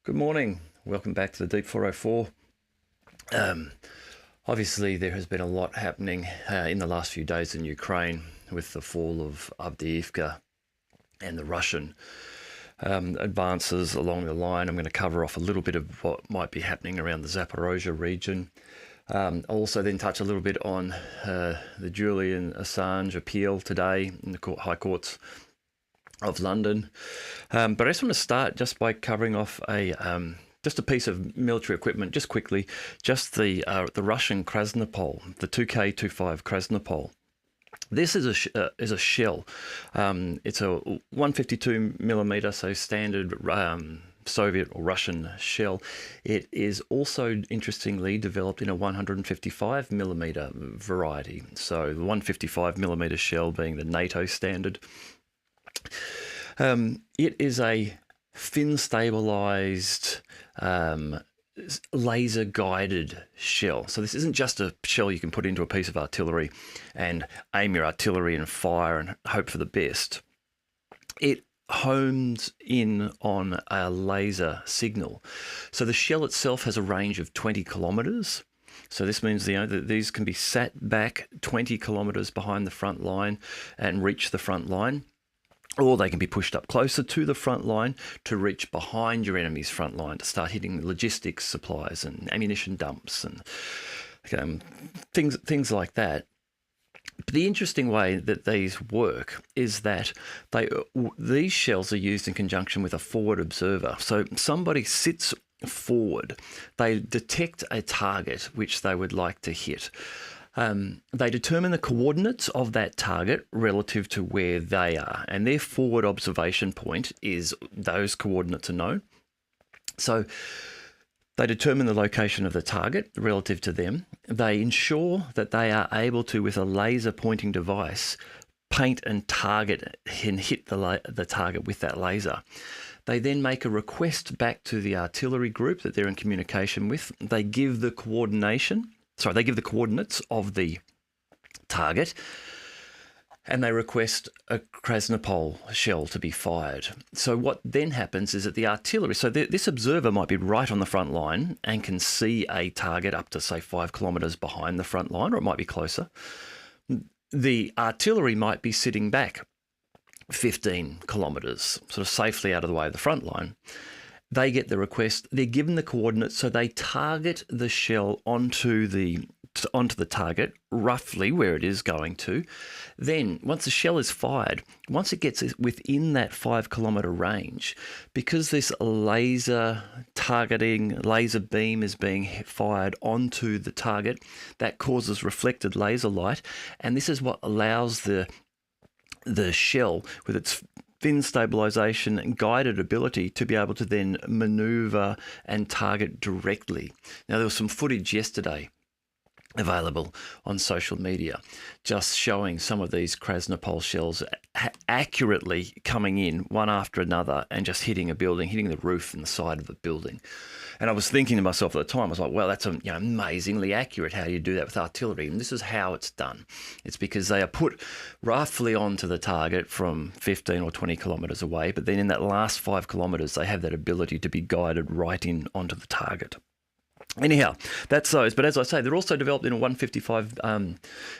Good morning. Welcome back to the Deep 404. Obviously, there has been a lot happening in the last few days in Ukraine with the fall of Avdiivka and the Russian advances along the line. I'm going to cover off a little bit of what might be happening around the Zaporizhzhia region. I'll also then touch a little bit on the Julian Assange appeal today in the High Courts of London. But I just want to start just by covering off just a piece of military equipment, just quickly, just the Russian Krasnopol, the 2K25 Krasnopol. This is a shell. It's a 152 millimeter, so standard Soviet or Russian shell. It is also, interestingly, developed in a 155 millimeter variety. So the 155 millimeter shell being the NATO standard. It is a fin-stabilized, laser-guided shell. So this isn't just a shell you can put into a piece of artillery and aim your artillery and fire and hope for the best. It hones in on a laser signal. So the shell itself has a range of 20 kilometers. So this means that these can be sat back 20 kilometers behind the front line and reach the front line. Or they can be pushed up closer to the front line to reach behind your enemy's front line to start hitting logistics supplies and ammunition dumps and things like that. But the interesting way that these work is that these shells are used in conjunction with a forward observer. So somebody sits forward, they detect a target which they would like to hit. They determine the coordinates of that target relative to where they are, and their forward observation point is those coordinates are known. So they determine the location of the target relative to them. They ensure that they are able to, with a laser pointing device, paint and target and hit the target with that laser. They then make a request back to the artillery group that they're in communication with. They give the they give the coordinates of the target, and they request a Krasnopol shell to be fired. So what then happens is that the artillery, so this observer might be right on the front line and can see a target up to, say, 5 kilometers behind the front line, or it might be closer. The artillery might be sitting back 15 kilometers, sort of safely out of the way of the front line. They get the request, they're given the coordinates, so they target the shell onto the target, roughly where it is going to. Then, once the shell is fired, once it gets within that 5 kilometer range, because this laser beam is being fired onto the target, that causes reflected laser light, and this is what allows the shell, with its fin stabilization and guided ability, to be able to then maneuver and target directly. Now, there was some footage yesterday available on social media just showing some of these Krasnopol shells accurately coming in one after another and just hitting a building, hitting the roof and the side of a building. And I was thinking to myself at the time, I was like, well, that's amazingly accurate. How do you do that with artillery? And this is how it's done. It's because they are put roughly onto the target from 15 or 20 kilometres away, but then in that last 5 kilometres, they have that ability to be guided right in onto the target. Anyhow, that's those. But as I say, they're also developed in a 155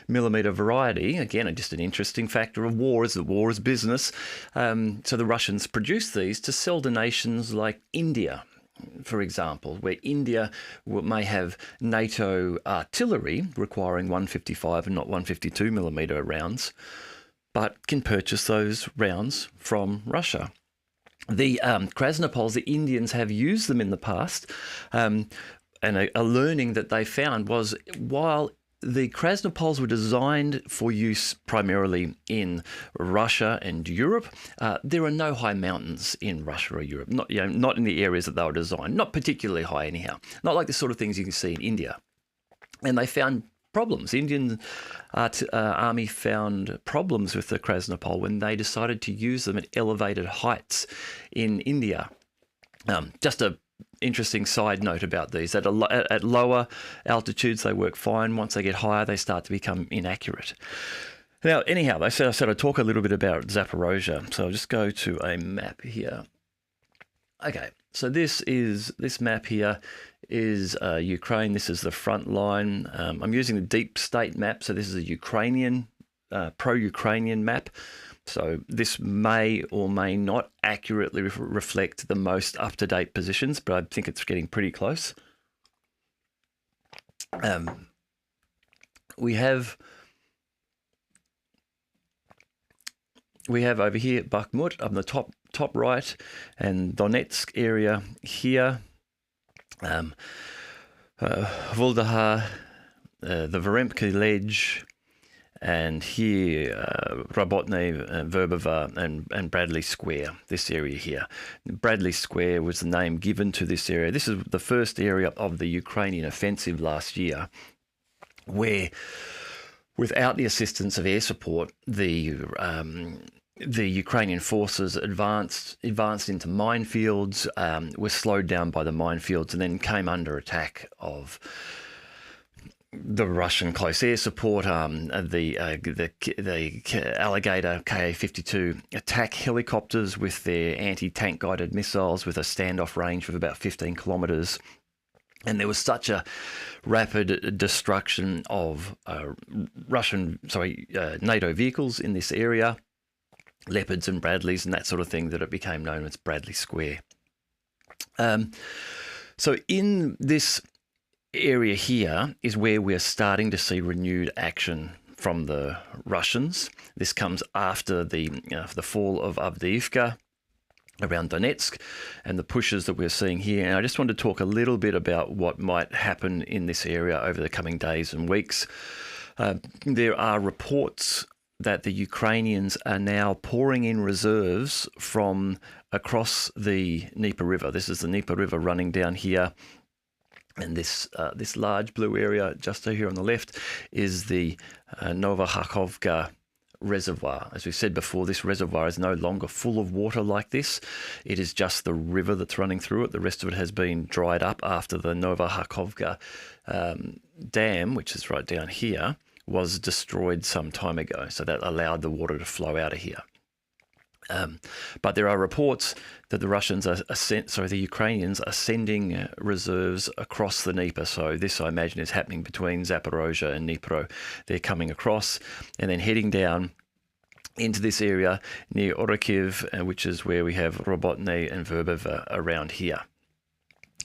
millimeter variety. Again, just an interesting factor of war is that war is business. So the Russians produce these to sell to nations like India, for example, where India may have NATO artillery requiring 155 and not 152 millimeter rounds, but can purchase those rounds from Russia. The Krasnopols, the Indians have used them in the past, and a learning that they found was, while the Krasnopols were designed for use primarily in Russia and Europe, there are no high mountains in Russia or Europe, not in the areas that they were designed, not particularly high anyhow, not like the sort of things you can see in India. And they found problems. The Indian army found problems with the Krasnopol when they decided to use them at elevated heights in India. Just a interesting side note about these. At lower altitudes, they work fine. Once they get higher, they start to become inaccurate. Now, anyhow, I said I'd talk a little bit about Zaporizhzhia. So I'll just go to a map here. Okay, so this map here is Ukraine. This is the front line. I'm using the deep state map, so this is a Ukrainian, pro-Ukrainian map. So this may or may not accurately reflect the most up-to-date positions, but I think it's getting pretty close. We have over here Bakhmut on the top right, and Donetsk area here, Voldahar, the Veremki Ledge, and here Robotny, Verbova, and Bradley Square, this area here. Bradley Square was the name given to this area. This is the first area of the Ukrainian offensive last year, where without the assistance of air support, the Ukrainian forces advanced into minefields, were slowed down by the minefields, and then came under attack of the Russian close air support, the Alligator Ka-52 attack helicopters with their anti-tank guided missiles with a standoff range of about 15 kilometres. And there was such a rapid destruction of NATO vehicles in this area, Leopards and Bradleys and that sort of thing, that it became known as Bradley Square. So in this area here is where we're starting to see renewed action from the Russians. This comes after the fall of Avdiivka around Donetsk and the pushes that we're seeing here. And I just want to talk a little bit about what might happen in this area over the coming days and weeks. There are reports that the Ukrainians are now pouring in reserves from across the Dnieper River. This is the Dnieper River running down here. And this large blue area just here on the left is the Novokhovka reservoir. As we said before, this reservoir is no longer full of water like this. It is just the river that's running through it. The rest of it has been dried up after the Novokhovka dam, which is right down here, was destroyed some time ago. So that allowed the water to flow out of here. But there are reports that the Ukrainians are sending reserves across the Dnieper. So this, I imagine, is happening between Zaporizhzhia and Dnipro. They're coming across and then heading down into this area near Orikhiv, which is where we have Robotny and Verbova around here.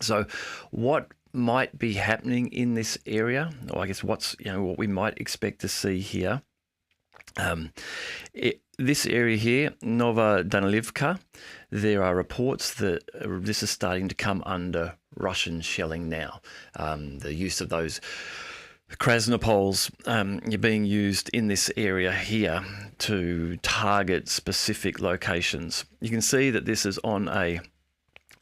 So what might be happening in this area, or I guess what we might expect to see here. This area here, Novodanilivka, there are reports that this is starting to come under Russian shelling now. The use of those Krasnopols being used in this area here to target specific locations. You can see that this is on a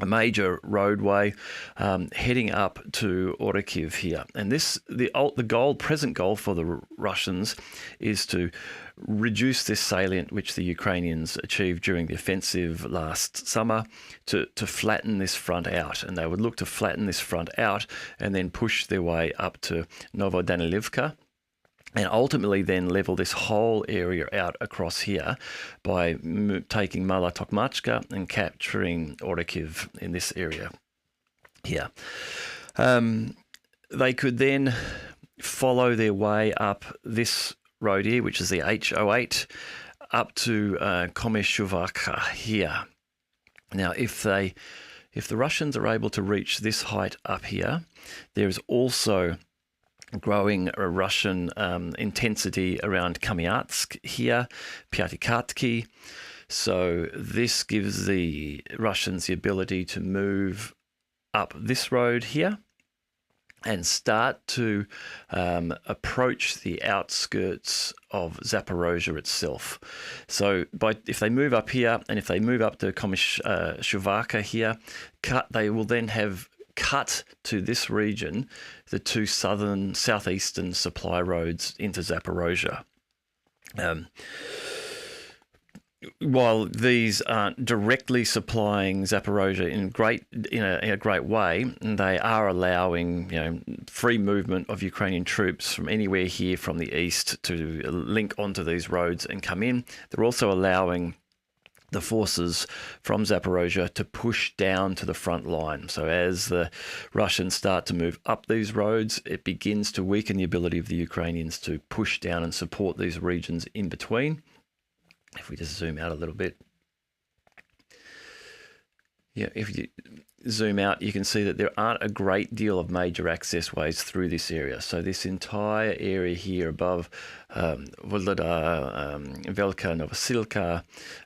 major roadway heading up to Orikhiv here, and the present goal for the Russians is to reduce this salient which the Ukrainians achieved during the offensive last summer to flatten this front out, and they would look to flatten this front out and then push their way up to Novodanilivka, and ultimately then level this whole area out across here by taking Mala Tokmachka and capturing Orikhiv in this area here. They could then follow their way up this road here, which is the H08, up to Komishuvaka here. Now, if the Russians are able to reach this height up here, there is also growing Russian intensity around Kamyatsk here, Pyatikatki. So this gives the Russians the ability to move up this road here and start to approach the outskirts of Zaporizhzhia itself. So if they move up here and if they move up to Komishuvaka here, they will then have cut to this region the two southeastern supply roads into Zaporizhzhia. While these aren't directly supplying Zaporizhzhia in a great way, they are allowing free movement of Ukrainian troops from anywhere here from the east to link onto these roads and come in. They're also allowing the forces from Zaporizhzhia to push down to the front line. So as the Russians start to move up these roads, it begins to weaken the ability of the Ukrainians to push down and support these regions in between. If we just zoom out a little bit. Yeah, if you zoom out, you can see that there aren't a great deal of major access ways through this area. So this entire area here above Volodya, Velka, Novosilka,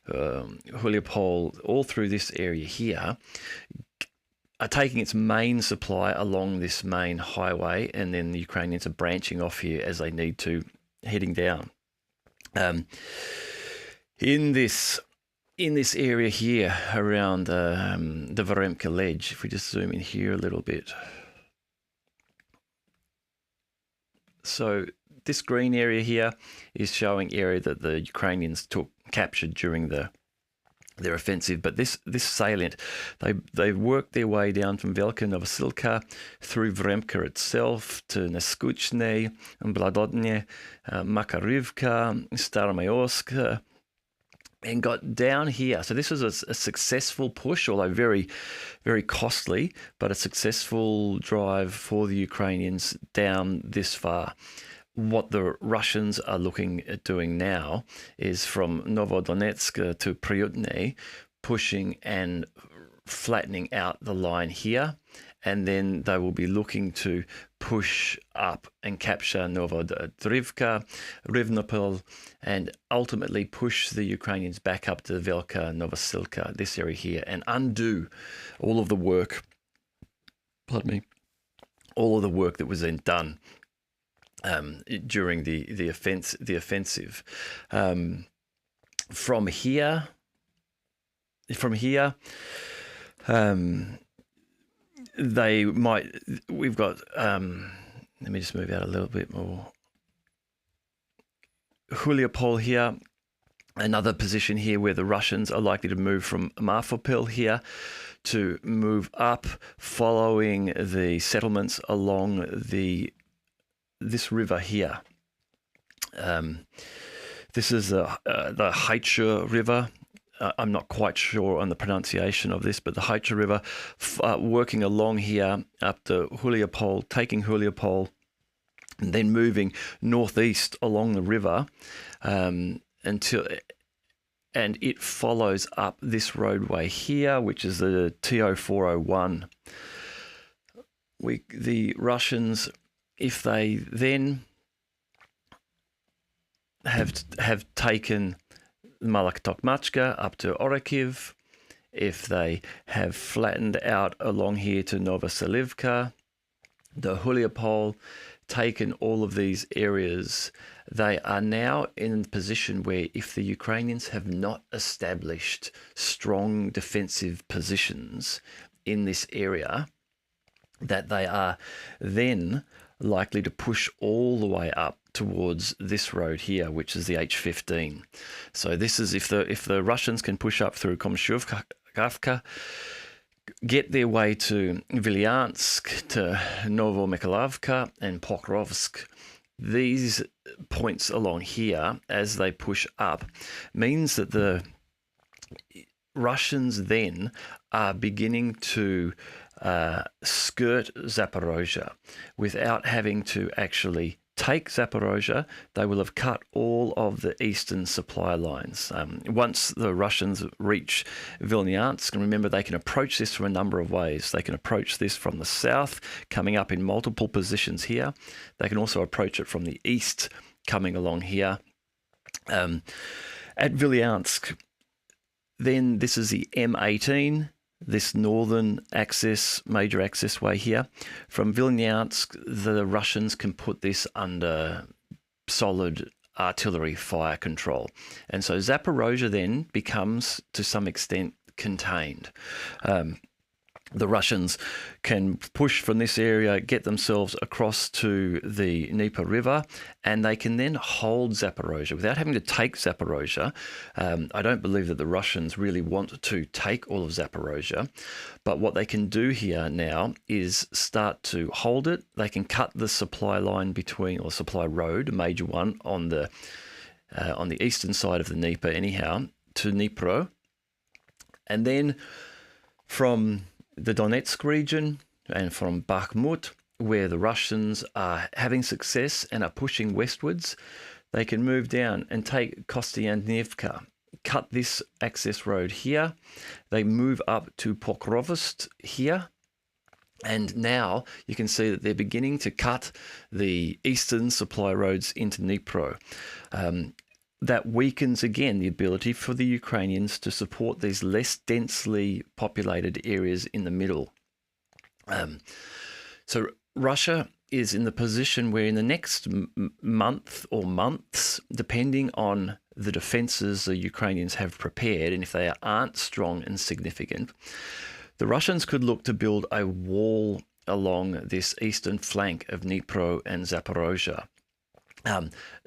Huliopol, all through this area here, are taking its main supply along this main highway, and then the Ukrainians are branching off here as they need to, heading down. In this area here around the Varemka ledge, if we just zoom in here a little bit. So this green area here is showing area that the Ukrainians captured during their offensive, but this salient, they worked their way down from Velka, Novosilka, through Vremka itself to Neskuchne, Bladodne, Makarivka, Staromayorsk, and got down here. So this was a successful push, although very, very costly, but a successful drive for the Ukrainians down this far. What the Russians are looking at doing now is from Novodonetsk to Pryutne, pushing and flattening out the line here, and then they will be looking to push up and capture Novodrivka, Rivnopol, and ultimately push the Ukrainians back up to Velka, Novosilka, this area here, and undo all of the work, all of the work that was then done during the offensive. From here, they might. We've got. Let me just move out a little bit more. Huliopol here, another position here where the Russians are likely to move from Marfopil here to move up, following the settlements along this river here. This is the Haicha River. I'm not quite sure on the pronunciation of this, but the Haicha River, working along here up to Huliopol, taking Huliopol, and then moving northeast along the river and it follows up this roadway here, which is the TO401. The Russians, if they then have taken Malakatokmachka up to Orakiv, if they have flattened out along here to Novoselivka, the Huliopol, taken all of these areas, they are now in a position where if the Ukrainians have not established strong defensive positions in this area, that they are then likely to push all the way up towards this road here, which is the H15. So this is if the Russians can push up through Komshyovka, get their way to Vilyansk, to Novomikhalovka and Pokrovsk. These points along here, as they push up, means that the Russians then are beginning to skirt Zaporizhzhia without having to actually take Zaporizhzhia. They will have cut all of the eastern supply lines. Once the Russians reach Vilnyansk, and remember they can approach this from a number of ways. They can approach this from the south, coming up in multiple positions here. They can also approach it from the east, coming along here. At Vilnyansk, then this is the M18, this northern access, major access way here. From Vilnyansk, the Russians can put this under solid artillery fire control. And so Zaporizhzhia then becomes, to some extent, contained. The Russians can push from this area, get themselves across to the Dnieper River, and they can then hold Zaporizhzhia without having to take Zaporizhzhia. I don't believe that the Russians really want to take all of Zaporizhzhia, but what they can do here now is start to hold it. They can cut the supply line between, or supply road, a major one, on the eastern side of the Dnieper anyhow, to Dnipro, And then from the Donetsk region and from Bakhmut, where the Russians are having success and are pushing westwards, they can move down and take Kostyantynivka, cut this access road here. They move up to Pokrovsk here. And now you can see that they're beginning to cut the eastern supply roads into Dnipro. That weakens again the ability for the Ukrainians to support these less densely populated areas in the middle. So Russia is in the position where in the next month or months, depending on the defences the Ukrainians have prepared, and if they aren't strong and significant, the Russians could look to build a wall along this eastern flank of Dnipro and Zaporizhzhia.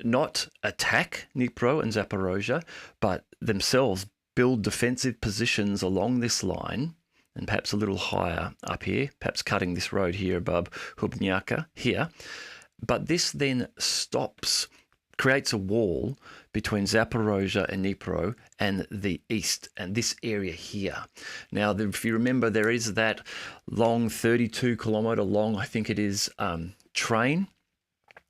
Not attack Dnipro and Zaporizhzhia, but themselves build defensive positions along this line, and perhaps a little higher up here, perhaps cutting this road here above Hubnyaka here. But this then creates a wall between Zaporizhzhia and Dnipro and the east, and this area here. Now, if you remember, there is that long 32-kilometre long, I think it is, train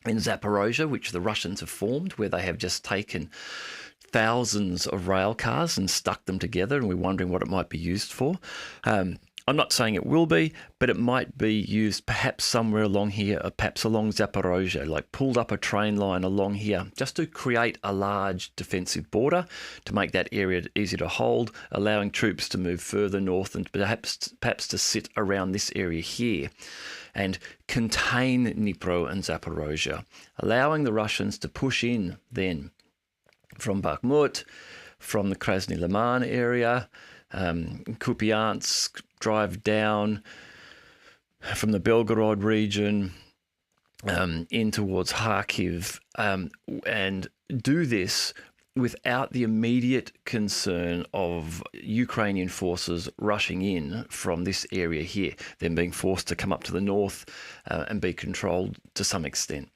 in Zaporizhzhia, which the Russians have formed, where they have just taken thousands of rail cars and stuck them together, and we're wondering what it might be used for. I'm not saying it will be, but it might be used perhaps somewhere along here, or perhaps along Zaporizhzhia, like pulled up a train line along here, just to create a large defensive border, to make that area easy to hold, allowing troops to move further north and perhaps to sit around this area here and contain Dnipro and Zaporizhzhia, allowing the Russians to push in then from Bakhmut, from the Krasny Liman area, Kupiansk, drive down from the Belgorod region in towards Kharkiv, and do this without the immediate concern of Ukrainian forces rushing in from this area here, then being forced to come up to the north and be controlled to some extent.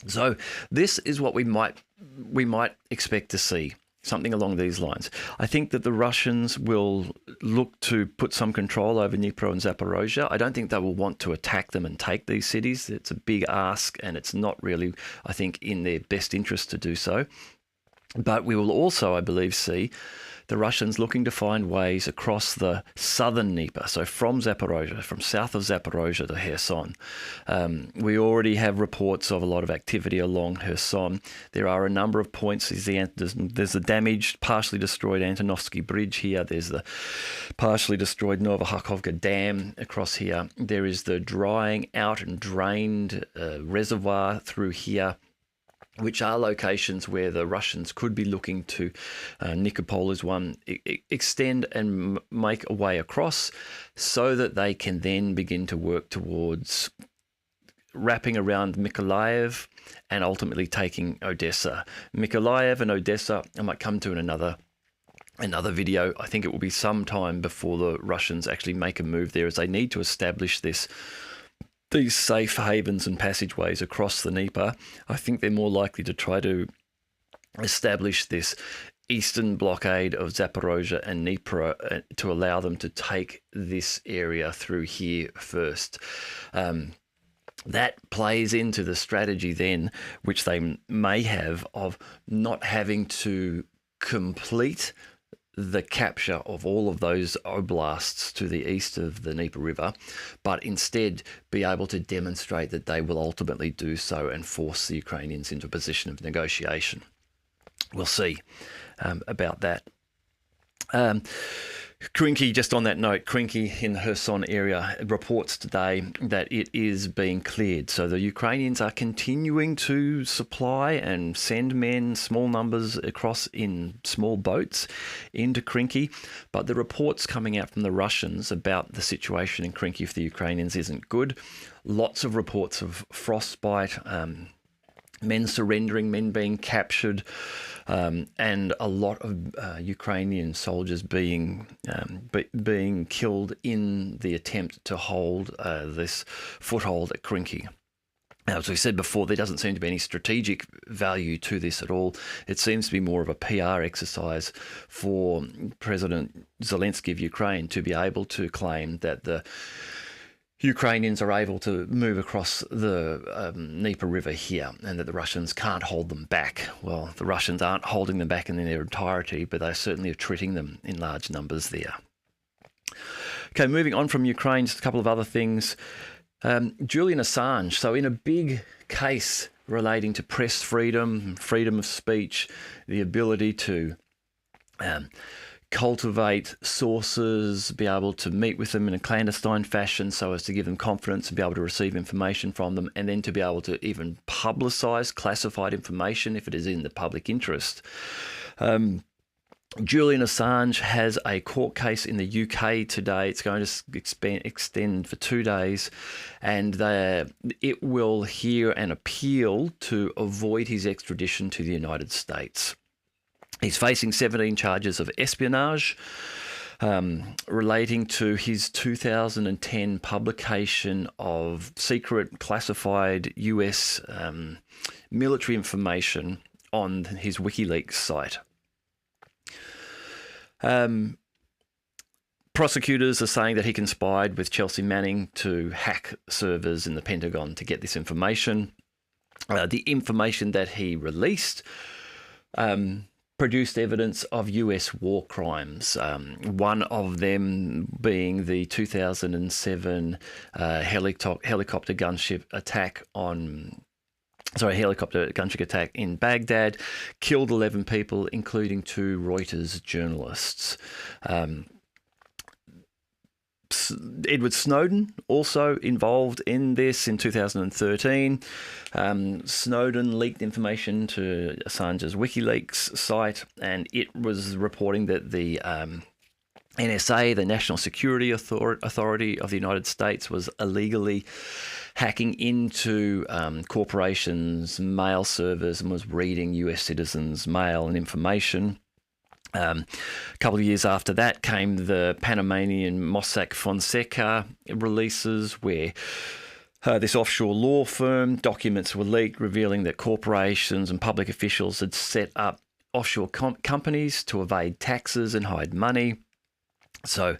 So this is what we might expect to see, something along these lines. I think that the Russians will look to put some control over Dnipro and Zaporizhzhia. I don't think they will want to attack them and take these cities. It's a big ask, and it's not really, I think, in their best interest to do so. But we will also, I believe, see the Russians looking to find ways across the southern Dnieper, so from Zaporizhzhia, from south of Zaporizhzhia to Kherson. We already have reports of a lot of activity along Kherson. There are a number of points. There's the damaged, partially destroyed Antonovsky Bridge here. There's the partially destroyed Novokhovka Dam across here. There is the drying out and drained reservoir through here, which are locations where the Russians could be looking to, Nikopol is one, extend and make a way across so that they can then begin to work towards wrapping around Mykolaiv and ultimately taking Odessa. Mykolaiv and Odessa, I might come to in another video. I think it will be some time before the Russians actually make a move there, as they need to establish these safe havens and passageways across the Dnieper. I think they're more likely to try to establish this eastern blockade of Zaporizhzhia and Dnipro to allow them to take this area through here first. That plays into the strategy then, which they may have, of not having to complete the capture of all of those oblasts to the east of the Dnieper River, but instead be able to demonstrate that they will ultimately do so and force the Ukrainians into a position of negotiation. We'll see about that. Krinky, just on that note, Krinky in the Kherson area reports today that it is being cleared. So the Ukrainians are continuing to supply and send men, small numbers across in small boats into Krinky. But the reports coming out from the Russians about the situation in Krinky for the Ukrainians isn't good. Lots of reports of frostbite, men surrendering, men being captured, and a lot of Ukrainian soldiers being killed in the attempt to hold this foothold at Krinky. As we said before, there doesn't seem to be any strategic value to this at all. It seems to be more of a PR exercise for President Zelensky of Ukraine to be able to claim that the Ukrainians are able to move across the Dnieper River here and that the Russians can't hold them back. Well, the Russians aren't holding them back in their entirety, but they certainly are treating them in large numbers there. Okay, moving on from Ukraine, just a couple of other things. Julian Assange, so in a big case relating to press freedom, freedom of speech, the ability to cultivate sources, be able to meet with them in a clandestine fashion so as to give them confidence and be able to receive information from them, and then to be able to even publicise classified information if it is in the public interest. Julian Assange has a court case in the UK today. It's going to extend for 2 days, and it will hear an appeal to avoid his extradition to the United States. He's facing 17 charges of espionage relating to his 2010 publication of secret classified US military information on his WikiLeaks site. Prosecutors are saying that he conspired with Chelsea Manning to hack servers in the Pentagon to get this information. The information that he released produced evidence of US war crimes, one of them being the 2007 helicopter gunship attack in Baghdad, killed 11 people, including 2 Reuters journalists. Edward Snowden also involved in this in 2013. Snowden leaked information to Assange's WikiLeaks site, and it was reporting that the NSA, the National Security Authority of the United States, was illegally hacking into corporations' mail servers and was reading US citizens' mail and information. A couple of years after that came the Panamanian Mossack Fonseca releases, where this offshore law firm documents were leaked revealing that corporations and public officials had set up offshore companies to evade taxes and hide money. So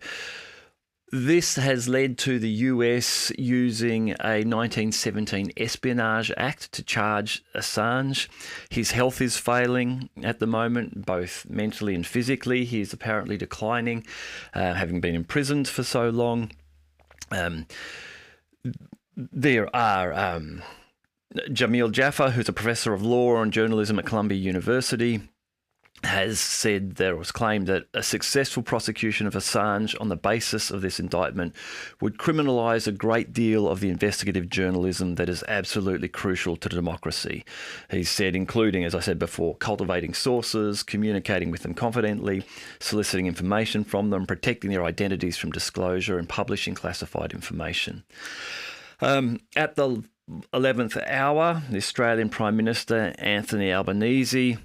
this has led to the US using a 1917 Espionage Act to charge Assange. His health is failing at the moment, both mentally and physically. He is apparently declining, having been imprisoned for so long. There are Jamil Jaffer, who's a professor of law and journalism at Columbia University, has said there was claimed that a successful prosecution of Assange on the basis of this indictment would criminalise a great deal of the investigative journalism that is absolutely crucial to democracy. He said, including, as I said before, cultivating sources, communicating with them confidently, soliciting information from them, protecting their identities from disclosure, and publishing classified information. At the 11th hour, the Australian Prime Minister, Anthony Albanese,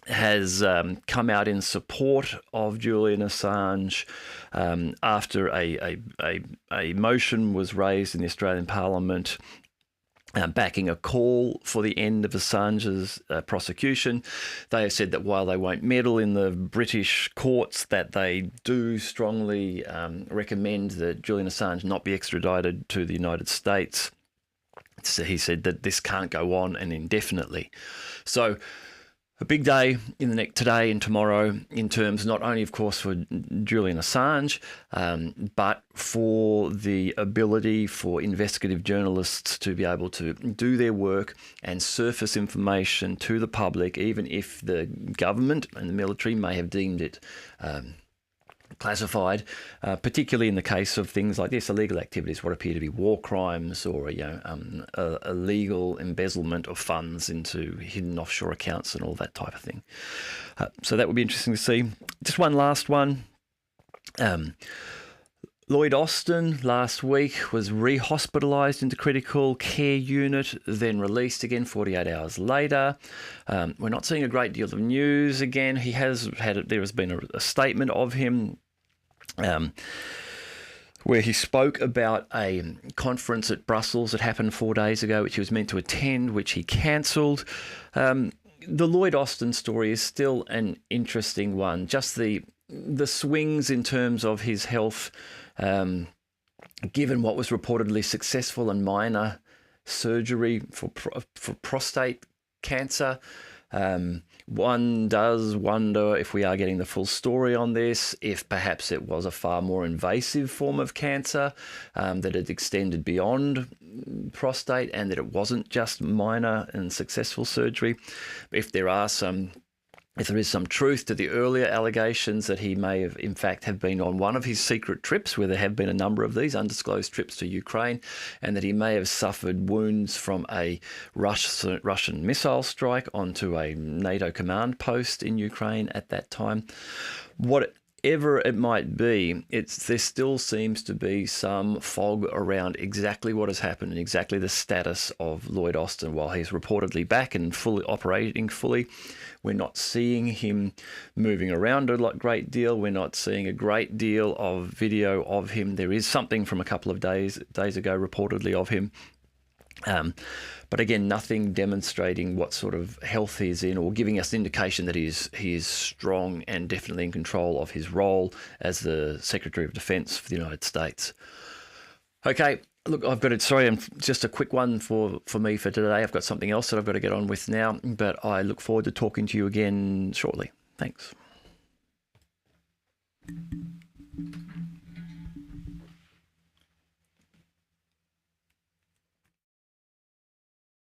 has come out in support of Julian Assange after a motion was raised in the Australian Parliament backing a call for the end of Assange's prosecution. They have said that while they won't meddle in the British courts, that they do strongly recommend that Julian Assange not be extradited to the United States. So he said that this can't go on and indefinitely. So a big day in the today and tomorrow in terms not only, of course, for Julian Assange, but for the ability for investigative journalists to be able to do their work and surface information to the public, even if the government and the military may have deemed it classified, particularly in the case of things like this, illegal activities, what appear to be war crimes or illegal embezzlement of funds into hidden offshore accounts and all that type of thing. So that would be interesting to see. Just one last one. Lloyd Austin last week was re-hospitalised into critical care unit, then released again 48 hours later. We're not seeing a great deal of news again. There has been a statement of him where he spoke about a conference at Brussels that happened 4 days ago, which he was meant to attend, which he cancelled. The Lloyd Austin story is still an interesting one. Just the swings in terms of his health, given what was reportedly successful and minor surgery for prostate cancer. One does wonder if we are getting the full story on this, if perhaps it was a far more invasive form of cancer that had extended beyond prostate, and that it wasn't just minor and successful surgery. If there is some truth to the earlier allegations that he may have, in fact, have been on one of his secret trips, where there have been a number of these undisclosed trips to Ukraine, and that he may have suffered wounds from a Russian missile strike onto a NATO command post in Ukraine at that time. Whatever it might be, there still seems to be some fog around exactly what has happened and exactly the status of Lloyd Austin. While he's reportedly back and fully operating fully, we're not seeing him moving around a great deal. We're not seeing a great deal of video of him. There is something from a couple of days ago reportedly of him. But again, nothing demonstrating what sort of health he's in, or giving us an indication that he is strong and definitely in control of his role as the Secretary of Defense for the United States. Okay, look, I'm just a quick one for me for today. I've got something else that I've got to get on with now, but I look forward to talking to you again shortly. Thanks.